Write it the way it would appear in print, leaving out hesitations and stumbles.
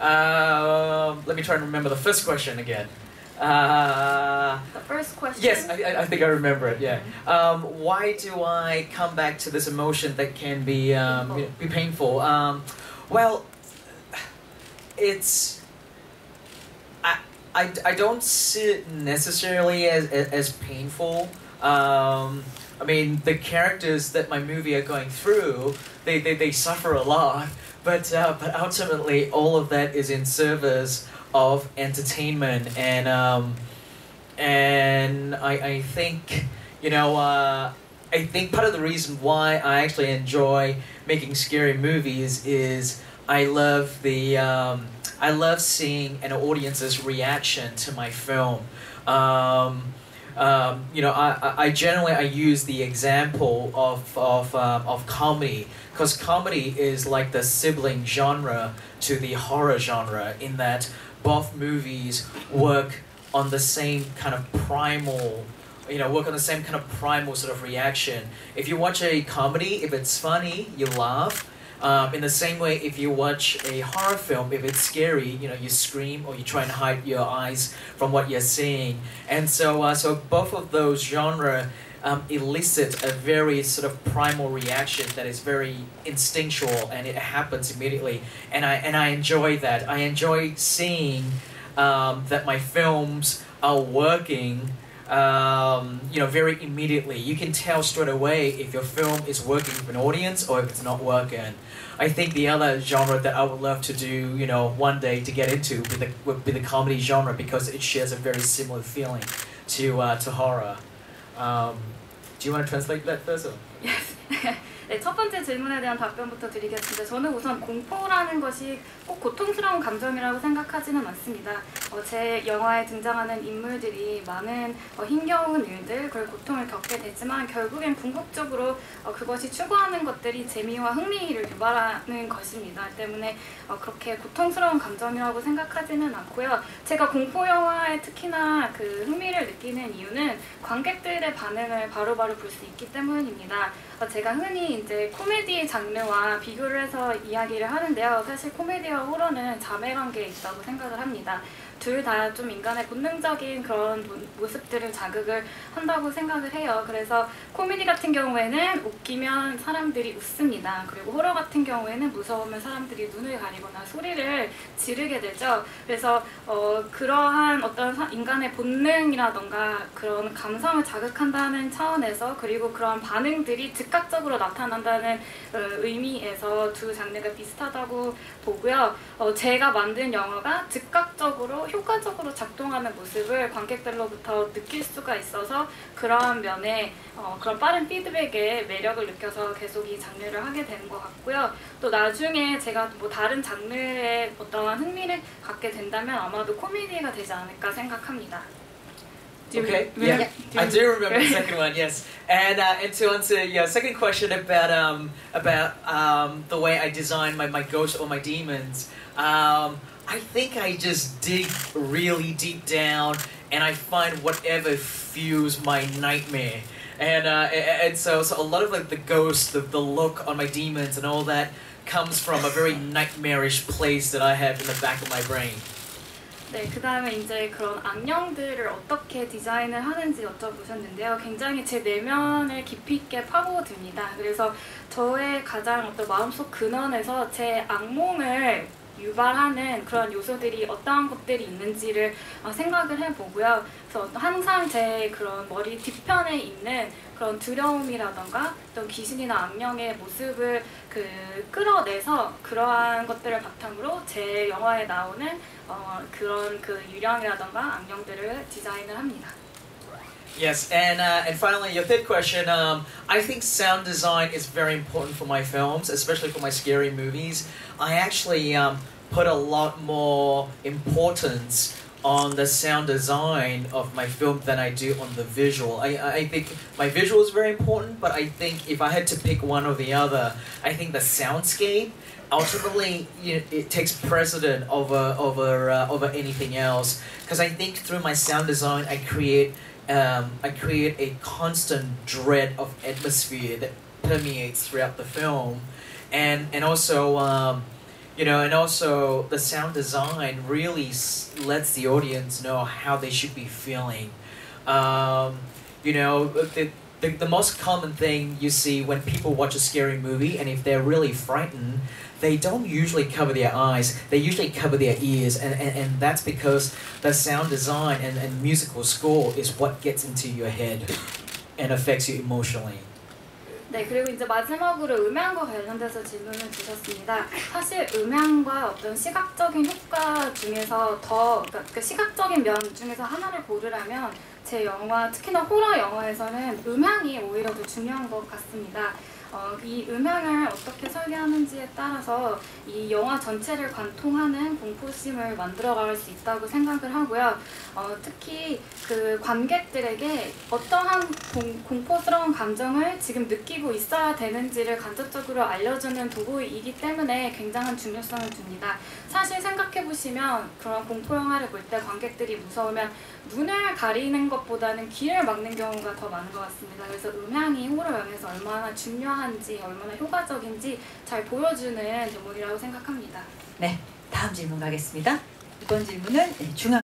Let me try and remember the first question again. The first question. Yes, I think I remember it. Yeah. Why do I come back to this emotion that can be painful? Well, it's I don't see it necessarily as painful. I mean, the characters that my movie are going through, they suffer a lot, but ultimately all of that is in service of entertainment, and I think, you know, I think part of the reason why I actually enjoy making scary movies is I love seeing an audience's reaction to my film. You know, I generally use the example of comedy, because comedy is like the sibling genre to the horror genre, in that both movies work on the same kind of primal, work on the same kind of primal sort of reaction. If you watch a comedy, if it's funny, you laugh. In the same way, if you watch a horror film, if it's scary, you scream, or you try and hide your eyes from what you're seeing. And so both of those genres elicit a very sort of primal reaction that is very instinctual, and it happens immediately. And I enjoy that. I enjoy seeing that my films are working very immediately. You can tell straight away if your film is working with an audience or if it's not working. I think the other genre that I would love to do, one day to get into would be the comedy genre, because it shares a very similar feeling to horror. Do you want to translate that first? Yes. 네, 첫 번째 질문에 대한 답변부터 드리겠습니다. 저는 우선 공포라는 것이 꼭 고통스러운 감정이라고 생각하지는 않습니다. 제 영화에 등장하는 인물들이 많은 힘겨운 일들, 그리고 고통을 겪게 되지만 결국엔 궁극적으로 그것이 추구하는 것들이 재미와 흥미를 유발하는 것입니다. 때문에 그렇게 고통스러운 감정이라고 생각하지는 않고요. 제가 공포 영화에 특히나 그 흥미를 느끼는 이유는 관객들의 반응을 바로바로 볼 수 있기 때문입니다. 제가 흔히 이제 코미디 장르와 비교를 해서 이야기를 하는데요. 사실 코미디와 호러는 자매관계에 있다고 생각을 합니다. 둘 다 좀 인간의 본능적인 그런 모습들을 자극을 한다고 생각을 해요. 그래서 코미디 같은 경우에는 웃기면 사람들이 웃습니다. 그리고 호러 같은 경우에는 무서우면 사람들이 눈을 가리거나 소리를 지르게 되죠. 그래서 그러한 어떤 인간의 본능이라던가 그런 감성을 자극한다는 차원에서, 그리고 그런 반응들이 즉각적으로 나타난다는 의미에서 두 장르가 비슷하다고 보고요. 제가 만든 영화가 즉각적으로 효과적으로 작동하는 모습을 관객들로부터 느낄 수가 있어서 그런 면에 그런 빠른 피드백에 매력을 느껴서 계속 이 장르를 하게 되는 것 같고요. 또 나중에 제가 뭐 다른 장르에 어떠한 흥미를 갖게 된다면 아마도 코미디가 되지 않을까 생각합니다. Okay, yeah, I do remember the second one. Yes, and to answer your second question about the way I design my ghosts or my demons, I think I just dig really deep down, and I find whatever fuels my nightmare, and so a lot of the ghosts, the look on my demons, and all that comes from a very nightmarish place that I have in the back of my brain. 네, 그 다음에 이제 그런 악령들을 어떻게 디자인을 하는지 여쭤보셨는데요. 굉장히 제 내면을 깊이 있게 파고듭니다. 그래서 저의 가장 어떤 마음속 근원에서 제 악몽을 유발하는 그런 요소들이 어떠한 것들이 있는지를 생각을 해보고요. 그래서 항상 제 그런 머리 뒤편에 있는 그런 두려움이라던가 또 귀신이나 악령의 모습을 끌어내서 그러한 것들을 바탕으로 제 영화에 나오는 그런 그 유령이라던가 악령들을 디자인을 합니다. Yes, and finally, your third question. I think sound design is very important for my films, especially for my scary movies. I actually put a lot more importance on the sound design of my film than I do on the visual. I think my visual is very important, but I think if I had to pick one or the other, I think the soundscape ultimately it takes precedent over anything else. Because I think through my sound design, I create a constant dread of atmosphere that permeates throughout the film, and also You know, and also the sound design really lets the audience know how they should be feeling. You know, the most common thing you see when people watch a scary movie, and if they're really frightened, they don't usually cover their eyes, they usually cover their ears, and that's because the sound design and musical score is what gets into your head and affects you emotionally. 네, 그리고 이제 마지막으로 음향과 관련돼서 질문을 주셨습니다. 사실 음향과 어떤 시각적인 효과 중에서 그러니까 그 시각적인 면 중에서 하나를 고르라면 제 영화, 특히나 호러 영화에서는 음향이 오히려 더 중요한 것 같습니다. 이 음향을 어떻게 설계하는지에 따라서 이 영화 전체를 관통하는 공포심을 만들어갈 수 있다고 생각을 하고요. 특히 그 관객들에게 어떠한 공포스러운 감정을 지금 느끼고 있어야 되는지를 간접적으로 알려주는 도구이기 때문에 굉장한 중요성을 줍니다. 사실 생각해보시면 그런 공포 영화를 볼 때 관객들이 무서우면 눈을 가리는 것보다는 귀를 막는 경우가 더 많은 것 같습니다. 그래서 음향이 호러 영화에서 얼마나 중요한지, 얼마나 효과적인지 잘 보여주는 대목이라고 생각합니다. 네, 다음 질문 가겠습니다. 이번 질문은 중앙